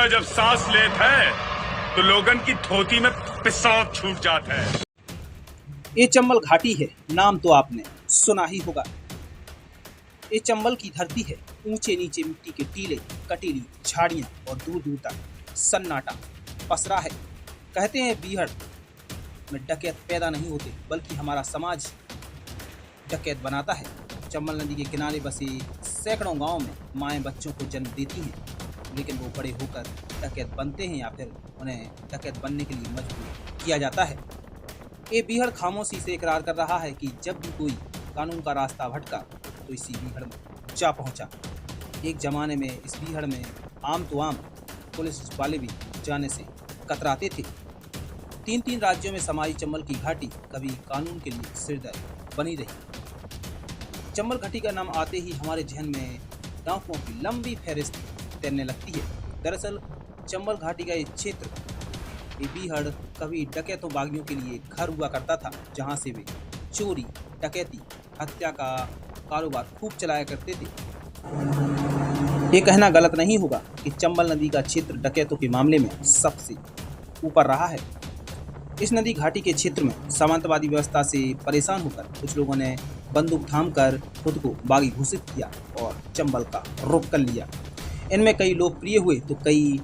सुबह जब सांस लेत है तो लोगन की धोती में पेशाब छूट जाता है। ये चंबल घाटी है, नाम तो आपने सुना ही होगा। ये चंबल की धरती है, ऊंचे नीचे मिट्टी के टीले, कटीली झाड़ियां और दूर दूर तक सन्नाटा पसरा है। कहते हैं बीहड़ में डकैत पैदा नहीं होते, बल्कि हमारा समाज डकैत बनाता है। चंबल नदी के किनारे बसे सैकड़ों गांवों में माएँ बच्चों को जन्म देती हैं, लेकिन वो बड़े होकर डकैत बनते हैं या फिर उन्हें डकैत बनने के लिए मजबूर किया जाता है। ये बीहड़ खामोशी से इकरार कर रहा है कि जब भी कोई कानून का रास्ता भटका तो इसी बीहड़ में जा पहुंचा। एक जमाने में इस बीहड़ में आम तो आम पुलिस वाले भी जाने से कतराते थे। 3 राज्यों में समाई चंबल की घाटी कभी कानून के लिए सिरदर्द बनी रही। चंबल घाटी का नाम आते ही हमारे जहन में डाकुओं की लंबी फहरिस्त तैरने लगती है। दरअसल चंबल घाटी का ये क्षेत्र, ये बीहड़ कभी डकैतों बागियों के लिए घर हुआ करता था, जहां से वे चोरी, डकैती, हत्या का कारोबार खूब चलाया करते थे। ये कहना गलत नहीं होगा कि चंबल नदी का क्षेत्र डकैतों के मामले में सबसे ऊपर रहा है। इस नदी घाटी के क्षेत्र में सामंतवादी व्यवस्था से परेशान होकर कुछ लोगों ने बंदूक थामकर खुद को बागी घोषित किया और चंबल का रुख कर लिया। इनमें कई लोकप्रिय हुए तो कई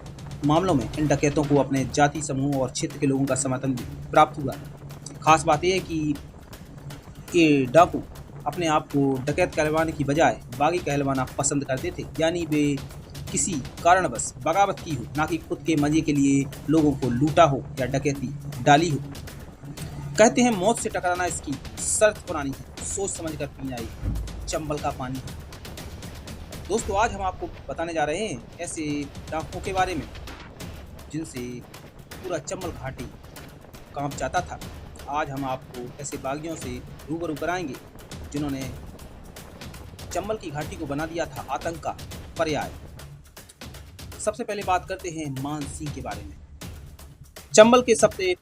मामलों में इन डकैतों को अपने जाति समूह और क्षेत्र के लोगों का समर्थन भी प्राप्त हुआ। खास बात यह है कि ये डाकू अपने आप को डकैत कहलवाने की बजाय बागी कहलवाना पसंद करते थे, यानी वे किसी कारणवश बगावत की हो, ना कि खुद के मजे के लिए लोगों को लूटा हो या डकैती डाली हो। कहते हैं मौत से टकराना इसकी शर्त पुरानी है, सोच समझ कर पीना ये चंबल का पानी है। दोस्तों, आज हम आपको बताने जा रहे हैं ऐसे डाकुओं के बारे में जिनसे पूरा चंबल घाटी कांप जाता था। आज हम आपको ऐसे बागियों से रूबरू कराएंगे जिन्होंने चंबल की घाटी को बना दिया था आतंक का पर्याय। सबसे पहले बात करते हैं मान सिंह के बारे में। चंबल के सबसे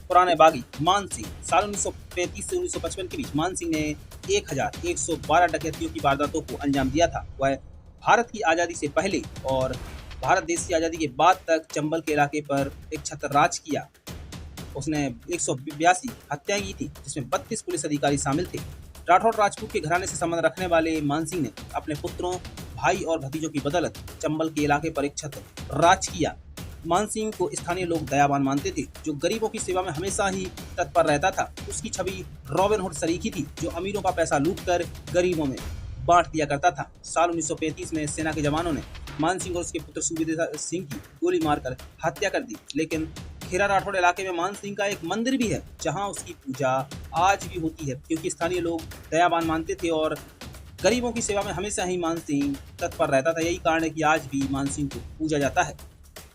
पुराने बागी मान सिंह साल 1935 से 1955 के बीच मान सिंह ने 1112 डकैतियों की वारदातों को अंजाम दिया था। वह भारत की आज़ादी से पहले और भारत देश की आज़ादी के बाद तक चंबल के इलाके पर एक छत्र राज किया। उसने 182 हत्याएं की थी, जिसमें 32 पुलिस अधिकारी शामिल थे। राठौड़ राजपूत के घराने से संबंध रखने वाले मान सिंह ने अपने पुत्रों, भाई और भतीजों की बदौलत चंबल के इलाके पर एक छत्र राज किया। मान सिंह को स्थानीय लोग दयावान मानते थे, जो गरीबों की सेवा में हमेशा ही तत्पर रहता था। उसकी छवि रॉबिन हुड सरीखी थी, जो अमीरों का पैसा लूटकर गरीबों में बांट दिया करता था। साल 1935 में सेना के जवानों ने मान सिंह और उसके पुत्र सूबेदार सिंह की गोली मारकर हत्या कर दी। लेकिन खेरा राठौड़ इलाके में मान सिंह का एक मंदिर भी है, जहां उसकी पूजा आज भी होती है, क्योंकि स्थानीय लोग दयावान मानते थे और गरीबों की सेवा में हमेशा ही मान सिंह तत्पर रहता था। यही कारण है कि आज भी मान सिंह को पूजा जाता है।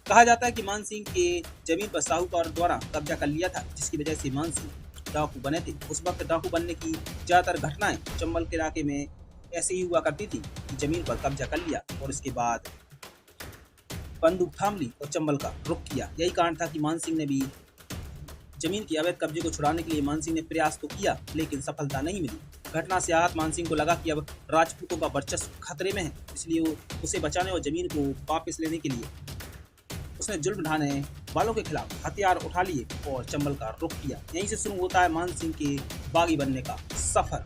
कहा जाता है कि मान सिंह के जमीन पर साहूकार द्वारा कब्जा कर लिया था, जिसकी वजह से मान सिंह डाकू बने थे। उस वक्त डाकू बनने की ज्यादातर घटनाएं चंबल के इलाके में ऐसे ही हुआ करती थी कि जमीन पर कब्जा कर लिया और इसके बाद बंदूक थाम ली और चंबल का रुख किया। यही कारण था कि मान सिंह ने भी जमीन के अवैध कब्जे को छुड़ाने के लिए मान सिंह ने प्रयास तो किया, लेकिन सफलता नहीं मिली। घटना से आहत मान सिंह को लगा कि अब राजपूतों का वर्चस्व खतरे में है, इसलिए उसे बचाने और जमीन को वापस लेने के लिए उसने जुल्म ढाने वालों के खिलाफ हथियार उठा लिए और चंबल का रुख किया। यहीं से शुरू होता है मान सिंह के बागी बनने का सफर।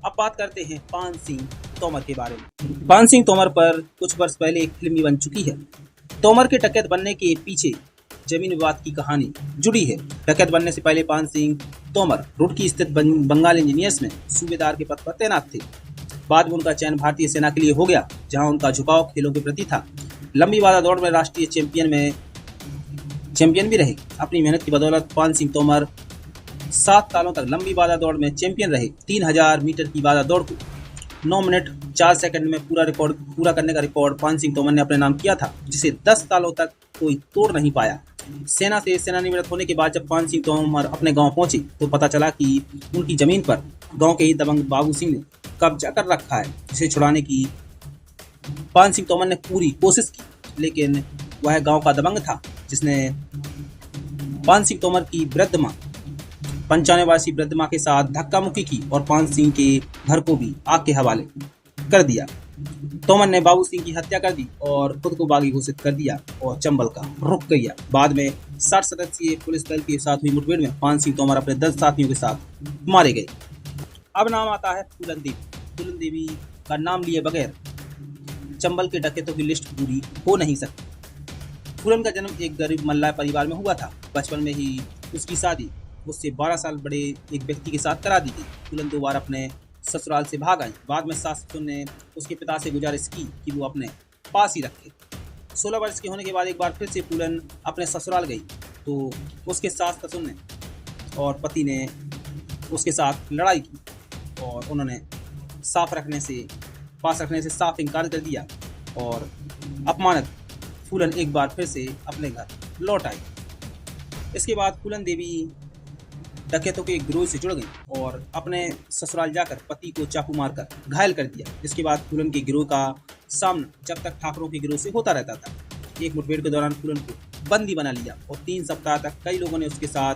अब बात करते हैं पान सिंह तोमर के बारे में। पान सिंह तोमर पर कुछ वर्ष पहले एक फिल्म भी बन चुकी है। तोमर के डकैत बनने के पीछे जमीन विवाद की कहानी जुड़ी है। डकैत बनने से पहले पान सिंह तोमर रुड़की स्थित बंगाल इंजीनियर्स में सूबेदार के पद पर तैनात थे। बाद में उनका चयन भारतीय सेना के लिए हो गया, जहां उनका झुकाव खेलों के प्रति था। लंबी बाधा दौड़ में राष्ट्रीय चैंपियन भी रहे। अपनी मेहनत की बदौलत पान सिंह तोमर 7 सालों तक लंबी बाधा दौड़ में चैंपियन रहे। 3000 मीटर की बाधा दौड़ को 9 मिनट 4 सेकंड में पूरा करने का रिकॉर्ड पान सिंह तोमर ने अपने नाम किया था, जिसे 10 सालों तक कोई तोड़ नहीं पाया। सेना से सेनानिवृत्त होने के बाद जब पान सिंह तोमर अपने गांव पहुंचे तो पता चला कि उनकी जमीन पर गांव के ही दबंग बाबू सिंह ने कब्जा कर रखा है, जिसे छुड़ाने की पान सिंह तोमर ने पूरी कोशिश की, लेकिन वह गांव का दबंग था जिसने पान सिंह तोमर की वृद्ध मां 95 वर्षीय वृद्ध मां के साथ धक्का मुक्की की और पान सिंह के घर को भी आग के हवाले कर दिया। तोमर ने बाबू सिंह की हत्या कर दी और खुद को बागी घोषित कर दिया और चंबल का रुख किया। बाद में 60 सदस्यीय पुलिस दल के साथ हुई मुठभेड़ में पान सिंह तोमर अपने 10 साथियों के साथ मारे गए। अब नाम आता है फूलन देवी। फूलन देवी का नाम लिए बगैर चंबल के डकैतों की लिस्ट पूरी हो नहीं सकती। फूलन का जन्म एक गरीब मल्लाह परिवार में हुआ था। बचपन में ही उसकी शादी उससे 12 साल बड़े एक व्यक्ति के साथ करा दी गई। फूलन 2 बार अपने ससुराल से भाग आई। बाद में सास ससुर ने उसके पिता से गुजारिश की कि वो अपने पास ही रखे। 16 वर्ष के होने के बाद एक बार फिर से फूलन अपने ससुराल गई तो उसके सास ससुर ने और पति ने उसके साथ लड़ाई की और उन्होंने पास रखने से साफ इनकार कर दिया और अपमानित फूलन एक बार फिर से अपने घर लौट आई। इसके बाद फूलन देवी डकैतों के एक गिरोह से जुड़ गई और अपने ससुराल जाकर पति को चाकू मारकर घायल कर दिया। इसके बाद फूलन के गिरोह का सामना जब तक ठाकरों के गिरोह से होता रहता था। एक मुठभेड़ के दौरान फूलन को बंदी बना लिया और 3 सप्ताह तक कई लोगों ने उसके साथ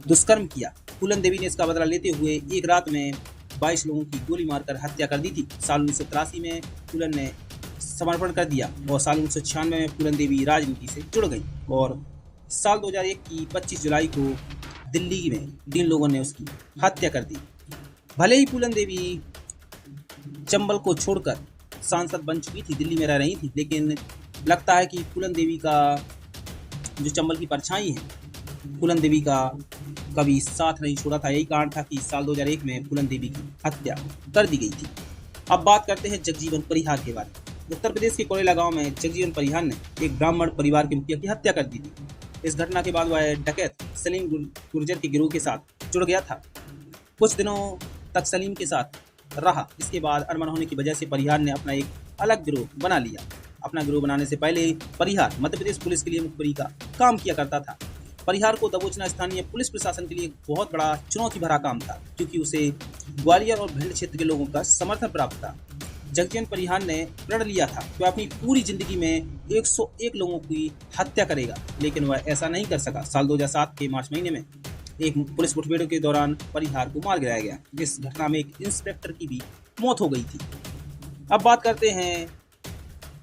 दुष्कर्म किया। फूलन देवी ने इसका बदला लेते हुए एक रात में 22 लोगों की गोली मारकर हत्या कर दी थी। साल 1983 में फूलन ने समर्पण कर दिया और साल 1996 में फूलन देवी राजनीति से जुड़ गई और साल 2001 की 25 जुलाई को दिल्ली में 3 लोगों ने उसकी हत्या कर दी। भले ही फूलन देवी चंबल को छोड़कर सांसद बन चुकी थी, दिल्ली में रह रही थी, लेकिन लगता है कि फूलन देवी का जो चंबल की परछाई है, फूलन देवी का कभी साथ नहीं छोड़ा था। यही कारण था कि साल 2001 में फूलन देवी की हत्या कर दी गई थी। अब बात करते हैं जगजीवन परिहार के बारे में। उत्तर प्रदेश के कोरेला गांव में जगजीवन परिहार ने एक ब्राह्मण परिवार के मुखिया की हत्या कर दी थी। इस घटना के बाद वह डकैत सलीम गुर्जर के गिरोह के साथ जुड़ गया था। कुछ दिनों तक सलीम के साथ रहा। इसके बाद अनबन होने की वजह से परिहार ने अपना एक अलग गिरोह बना लिया। अपना गिरोह बनाने से पहले परिहार मध्य प्रदेश पुलिस के लिए मुखबिरी का काम किया करता था। परिहार को दबोचना स्थानीय पुलिस प्रशासन के लिए एक बहुत बड़ा चुनौती भरा काम था, क्योंकि उसे ग्वालियर और भिंड क्षेत्र के लोगों का समर्थन प्राप्त था। जगजीवन परिहार ने प्रण लिया था कि वह अपनी पूरी जिंदगी में 101 लोगों की हत्या करेगा, लेकिन वह ऐसा नहीं कर सका। साल 2007 के मार्च महीने में एक पुलिस मुठभेड़ के दौरान परिहार को मार गिराया गया। इस घटना में एक इंस्पेक्टर की भी मौत हो गई थी। अब बात करते हैं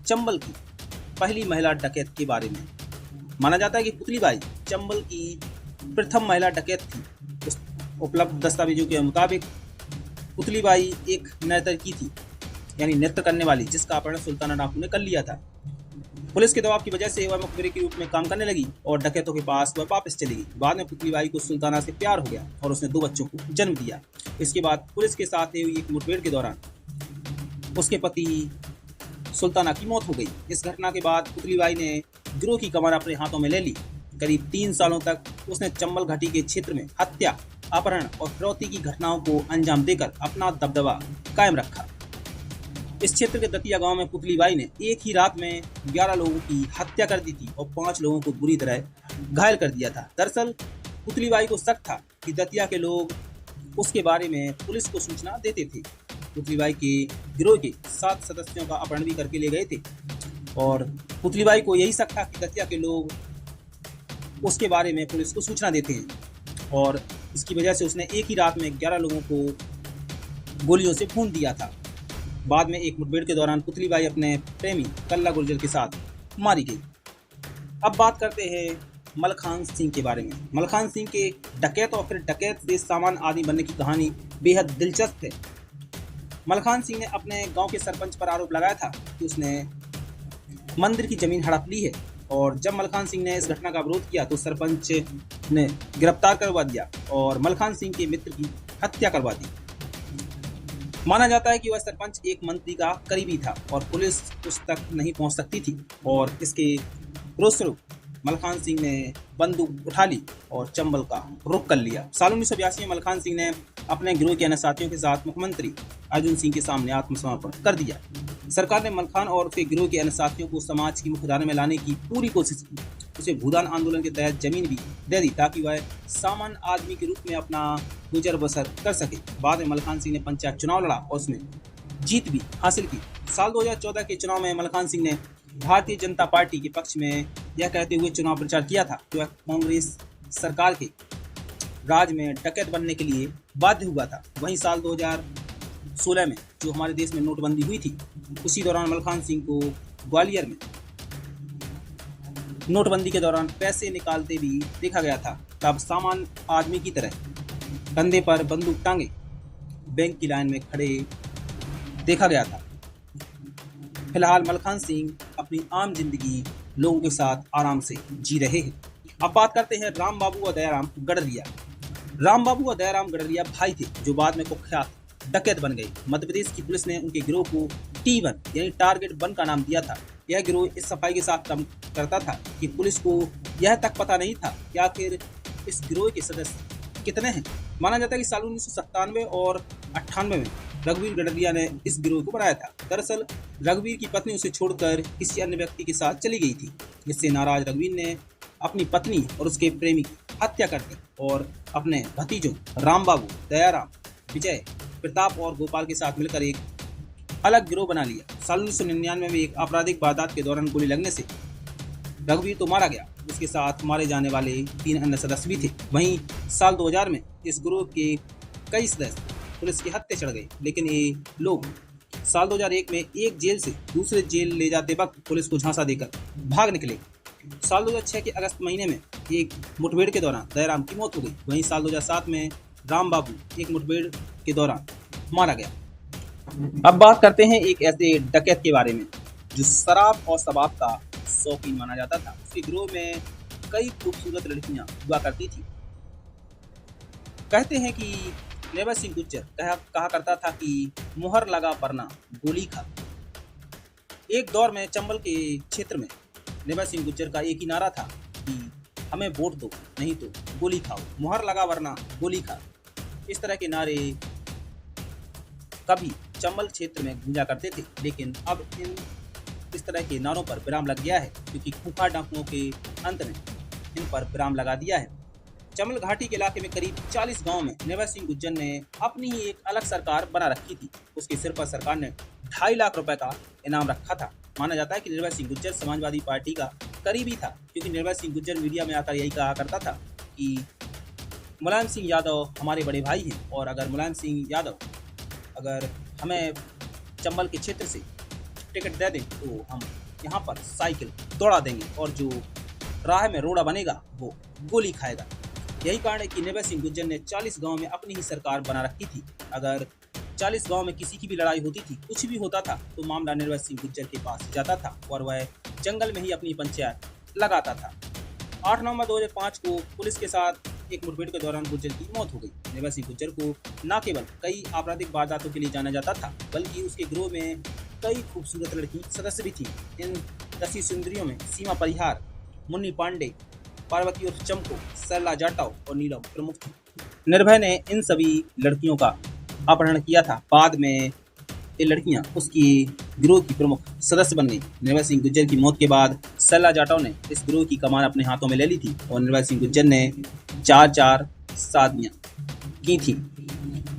चंबल की पहली महिला डकैत के बारे में। माना जाता है कि पुतलीबाई चंबल की प्रथम महिला डकैत थी। उपलब्ध दस्तावेजों के मुताबिक पुतलीबाई एक नर्तकी थी, यानी नृत्य करने वाली, जिसका अपहरण सुल्ताना डाकू ने कर लिया था। पुलिस के दबाव की वजह से वह मुखबिर के रूप में काम करने लगी और डकैतों के पास वह वापस चली गई। बाद में पुतलीबाई को सुल्ताना से प्यार हो गया और उसने 2 बच्चों को जन्म दिया। इसके बाद पुलिस के साथ हुई एक मुठभेड़ के दौरान उसके पति सुल्ताना की मौत हो गई। इस घटना के बाद पुतलीबाई ने गिरोह की कमान अपने हाथों में ले ली। करीब 3 सालों तक उसने चंबल घाटी के क्षेत्र में हत्या, अपहरण और फिरौती की घटनाओं को अंजाम देकर अपना दबदबा कायम रखा। इस क्षेत्र के दतिया गांव में पुतलीबाई ने एक ही रात में 11 लोगों की हत्या कर दी थी और 5 लोगों को बुरी तरह घायल कर दिया था। दरअसल पुतलीबाई को शक था कि दतिया के लोग उसके बारे में पुलिस को सूचना देते थे। पुतलीबाई के गिरोह के 7 सदस्यों का अपहरण भी करके ले गए थे और पुतलीबाई को यही शक था कि दतिया के लोग उसके बारे में पुलिस को सूचना देते हैं और इसकी वजह से उसने एक ही रात में 11 लोगों को गोलियों से भून दिया था। बाद में एक मुठभेड़ के दौरान पुतलीबाई अपने प्रेमी कल्ला गुर्जर के साथ मारी गई। अब बात करते हैं मलखान सिंह के बारे में। मलखान सिंह के डकैत और फिर डकैत से सामान आदि बनने की कहानी बेहद दिलचस्प है। मलखान सिंह ने अपने गांव के सरपंच पर आरोप लगाया था कि उसने मंदिर की जमीन हड़प ली है और जब मलखान सिंह ने इस घटना का विरोध किया तो सरपंच ने गिरफ्तार करवा दिया और मलखान सिंह के मित्र की हत्या करवा दी। माना जाता है कि वह सरपंच एक मंत्री का करीबी था और पुलिस उस तक नहीं पहुंच सकती थी और इसके रोषस्वरूप मलखान सिंह ने बंदूक उठा ली और चंबल का रुख कर लिया। साल 1982 में मलखान सिंह ने अपने गिरोह के अन्य साथियों के साथ मुख्यमंत्री अर्जुन सिंह के सामने आत्मसमर्पण कर दिया। सरकार ने मलखान और उसके गिरोह के अन्य साथियों को समाज की मुख्यधारा में लाने की पूरी कोशिश की। उसे भूदान आंदोलन के तहत जमीन भी दे दी ताकि वह सामान्य आदमी के रूप में अपना गुजर बसर कर सके। बाद में मलखान सिंह ने पंचायत चुनाव लड़ा और उसमें जीत भी हासिल की। साल 2014 के चुनाव में मलखान सिंह ने भारतीय जनता पार्टी के पक्ष में यह कहते हुए चुनाव प्रचार किया था कि वह कांग्रेस सरकार के राज में डकैत बनने के लिए बाध्य हुआ था। वहीं साल 2016 में जो हमारे देश में नोटबंदी हुई थी, उसी दौरान मलखान सिंह को ग्वालियर में नोटबंदी के दौरान पैसे निकालते भी देखा गया था। तब सामान्य आदमी की तरह कंधे पर बंदूक टांगे बैंक की लाइन में खड़े देखा गया था। फिलहाल मलखान सिंह अपनी आम जिंदगी लोगों के साथ आराम से जी रहे हैं। अब बात करते हैं राम बाबू और दयाराम गडरिया। राम बाबू और दयाराम गडरिया भाई थे जो बाद में कुख्यात डकैत बन गए। मध्य प्रदेश की पुलिस ने उनके गिरोह को T1 यानी टारगेट 1 का नाम दिया था। यह गिरोह इस सफाई के साथ काम करता था कि पुलिस को यह तक पता नहीं था कि आखिर इस गिरोह के सदस्य कितने हैं। माना जाता है कि साल 1997 और 98 में रघुवीर गडरिया ने इस गिरोह को बनाया था। दरअसल रघुवीर की पत्नी उसे छोड़कर किसी अन्य व्यक्ति के साथ चली गई थी, जिससे नाराज रघुवीर ने अपनी पत्नी और उसके प्रेमी की हत्या कर दी और अपने भतीजों राम बाबू, दयाराम, विजय, प्रताप और गोपाल के साथ मिलकर एक अलग गिरोह बना लिया। साल 1999 में एक आपराधिक वारदात के दौरान गोली लगने से रघुवीर तो मारा गया, उसके साथ मारे जाने वाले 3 अन्य सदस्य भी थे। वहीं साल 2000 में इस गिरोह के कई सदस्य पुलिस के हत्थे चढ़ गए, लेकिन ये लोग साल 2001 में एक जेल से दूसरे जेल ले जाते वक्त पुलिस को झांसा देकर भाग निकले। साल 2006 के अगस्त महीने में एक मुठभेड़ के दौरान दयाराम की मौत हो गई। वहीं साल 2007 में राम बाबू एक मुठभेड़ के दौरान मारा गया। अब बात करते हैं एक ऐसे डकैत के बारे में जो शराब और शबाब का शौकीन माना जाता था। उसके गिरोह में कई खूबसूरत लड़कियां हुआ करती थी। कहते हैं कि नेवर सिंह गुज्जर कहा करता था कि मुहर लगा वरना गोली खा। एक दौर में चंबल के क्षेत्र में नेवर सिंह गुज्जर का एक ही नारा था कि हमें वोट दो नहीं तो गोली खाओ, मुहर लगा वरना गोली खा। इस तरह के नारे कभी चंबल क्षेत्र में गूंजा करते थे, लेकिन अब इस तरह के नारों पर विराम लग गया है, क्योंकि खूंखार डाकुओं के अंत ने इन पर विराम लगा दिया है। चंबल घाटी के इलाके में करीब 40 गांव में नेवर सिंह गुज्जर ने अपनी ही एक अलग सरकार बना रखी थी। उसके सिर पर सरकार ने 2.5 लाख रुपए का इनाम रखा था। माना जाता है कि नेवर सिंह गुज्जर समाजवादी पार्टी का करीबी था, क्योंकि नेवर सिंह गुज्जर मीडिया में आकर यही कहा करता था कि मुलायम सिंह यादव हमारे बड़े भाई हैं, और अगर मुलायम सिंह यादव अगर हमें चंबल के क्षेत्र से टिकट दे दें तो हम यहाँ पर साइकिल दौड़ा देंगे, और जो राह में रोड़ा बनेगा वो गोली खाएगा। यही कारण है कि नेवर सिंह गुज्जर ने 40 गांव में अपनी ही सरकार बना रखी थी। अगर 40 गांव में किसी की भी लड़ाई होती थी, कुछ भी होता था, तो मामला नेवर सिंह गुज्जर के पास जाता था और वह जंगल में ही अपनी पंचायत लगाता था। 8 नवंबर 2005 को पुलिस के साथ एक मुठभेड़ के दौरान गुज्जर की मौत हो गई। नेवर सिंह गुज्जर को न केवल कई आपराधिक वारदातों के लिए जाना जाता था, बल्कि उसके गिरोह में कई खूबसूरत लड़की सदस्य भी थी। इन 10 सुंदरियों में सीमा परिहार, मुन्नी पांडे, पार्वती उर्फ चमको, सरला जाटव और नीलम प्रमुख थी। निर्भय ने इन सभी लड़कियों का अपहरण किया था। बाद में ये लड़कियां उसकी गिरोह की प्रमुख सदस्य बन गई। नेवर सिंह गुज्जर की मौत के बाद सरला जाटव ने इस गिरोह की कमान अपने हाथों में ले ली थी और नेवर सिंह गुज्जर ने 4 शादियां की थी।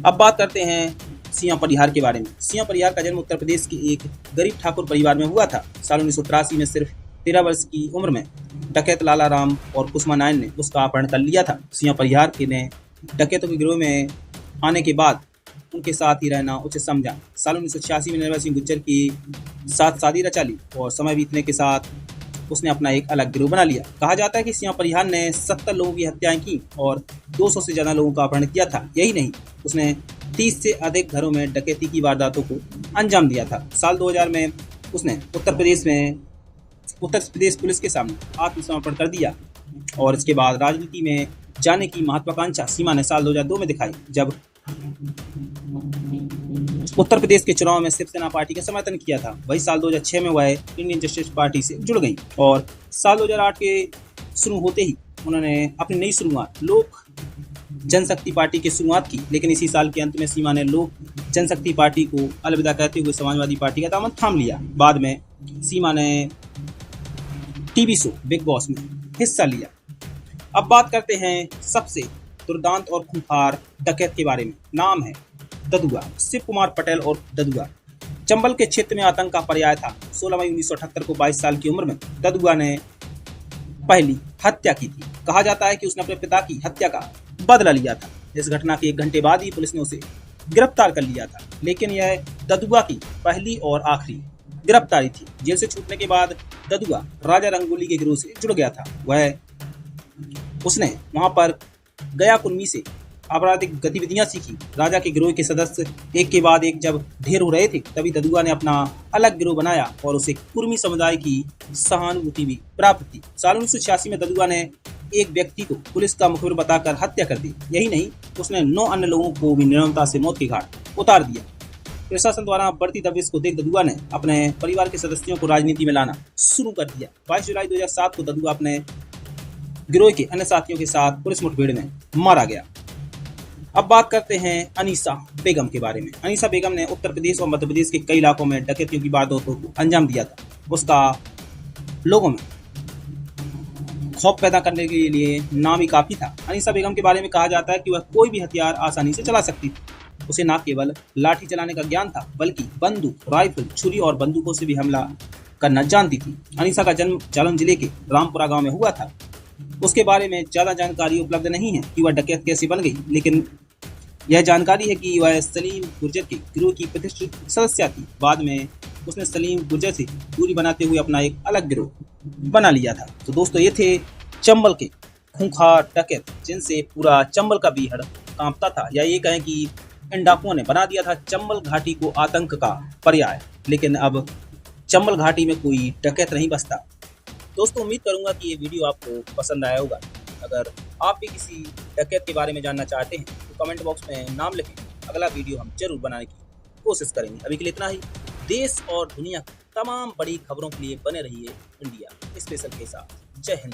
अब बात करते हैं सिंह परिहार के बारे में। सिंह परिहार का जन्म उत्तर प्रदेश के एक गरीब ठाकुर परिवार में हुआ था। साल 1983 में सिर्फ 13 वर्ष की उम्र में डकैत लाला राम और कुसुमा नायन ने उसका अपहरण कर लिया था। सिंह परिहार के ने डकैतों के गिरोह में आने के बाद उनके साथ ही रहना उचित समझा। साल 1986 में नेवर सिंह गुज्जर की साथ शादी रचा ली और समय बीतने के साथ उसने अपना एक अलग गिरोह बना लिया। कहा जाता है कि सिंह परिहार ने 70 लोगों की हत्याएं की और 200 से ज़्यादा लोगों का अपहरण किया था। यही नहीं, उसने 30 से अधिक घरों में डकैती की वारदातों को अंजाम दिया था। साल 2000 में उसने उत्तर प्रदेश पुलिस के सामने आत्मसमर्पण कर दिया और इसके बाद राजनीति में जाने की महत्वाकांक्षा सीमा ने साल 2002 में दिखाई, जब उत्तर प्रदेश के चुनाव में शिवसेना पार्टी का समर्थन किया था। वही साल 2006 में वह इंडियन जस्टिस पार्टी से जुड़ गई और साल 2008 के शुरू होते ही उन्होंने अपनी नई शुरुआत लोक जनशक्ति पार्टी की शुरुआत की। लेकिन इसी साल के अंत में सीमा ने लोक जनशक्ति पार्टी को अलविदा कहते हुए समाजवादी पार्टी का दामन थाम लिया। बाद में सीमा ने टीवी शो बिग बॉस में हिस्सा लिया। अब बात करते हैं सबसे दुर्दांत और खूंखार डकैत के बारे में। नाम है ददुआ, शिव कुमार पटेल और ददुआ। चंबल के क्षेत्र में आतंक का पर्याय था। 16 मई 1978 को 22 साल की उम्र में ददुआ ने पहली हत्या की थी। कहा जाता है कि उसने अपने पिता की हत्या का बदला लिया था। इस घटना के 1 घंटे बाद ही पुलिस ने उसे गिरफ्तार कर लिया था, लेकिन यह ददुआ की पहली और आखिरी गिरफ्तारी थी। जेल से छूटने के बाद ददुआ राजा रंगोली के गिरोह से जुड़ गया था। उसने वहां पर गया कुर्मी से आपराधिक गतिविधियां सीखी। राजा के गिरोह के सदस्य एक के बाद एक जब ढेर हो रहे थे, तभी ददुआ ने अपना अलग गिरोह बनाया और उसे कुर्मी समुदाय की सहानुभूति भी प्राप्त थी। साल 1986 में ददुआ ने एक व्यक्ति को पुलिस का मुखबिर बताकर हत्या कर दी। यही नहीं, उसने 9 अन्य लोगों को भी निर्ममता से मौत के घाट उतार दिया। प्रशासन द्वारा बढ़ती दबिश को देख ददुआ ने अपने परिवार के सदस्यों को राजनीति में लाना शुरू कर दिया। 22 जुलाई 2007 को ददुआ अपने गिरोह के अन्य साथियों के साथ पुलिस मुठभेड़ में मारा गया। अब बात करते हैं अनीसा बेगम के बारे में। अनीसा बेगम ने उत्तर प्रदेश और मध्य प्रदेश के कई इलाकों में डकैतियों की वारदातों को अंजाम दिया था। उसका लोगों में खौफ पैदा करने के लिए नाम ही काफी था। अनीसा बेगम के बारे में कहा जाता है कि वह कोई भी हथियार आसानी से चला सकती थी। उसे न केवल लाठी चलाने का ज्ञान था, बल्कि बंदूक, राइफल, छुरी और बंदूकों से भी हमला करना जानती थी। अनीसा का जन्म जालौन जिले के रामपुरा गांव में हुआ था। उसके बारे में ज्यादा जानकारी उपलब्ध नहीं है कि वह डकैत कैसे बन गई, लेकिन यह जानकारी है कि वह सलीम गुर्जर के गिरोह की प्रतिष्ठित सदस्य थी। बाद में उसने सलीम गुर्जर से दूरी बनाते हुए अपना एक अलग गिरोह बना लिया था। तो दोस्तों, ये थे चंबल के खूंखार डकैत, जिनसे पूरा चंबल का बीहड़ कांपता था, या ये कहें कि इन डाकुओं ने बना दिया था चंबल घाटी को आतंक का पर्याय। लेकिन अब चंबल घाटी में कोई डकैत नहीं बसता। दोस्तों, उम्मीद करूंगा कि ये वीडियो आपको पसंद आया होगा। अगर आप भी किसी डकैत के बारे में जानना चाहते हैं तो कमेंट बॉक्स में नाम लिखें। अगला वीडियो हम जरूर बनाने की कोशिश करेंगे। अभी के लिए इतना ही। देश और दुनिया की तमाम बड़ी खबरों के लिए बने रहिए इंडिया स्पेशल के साथ। जय हिंद।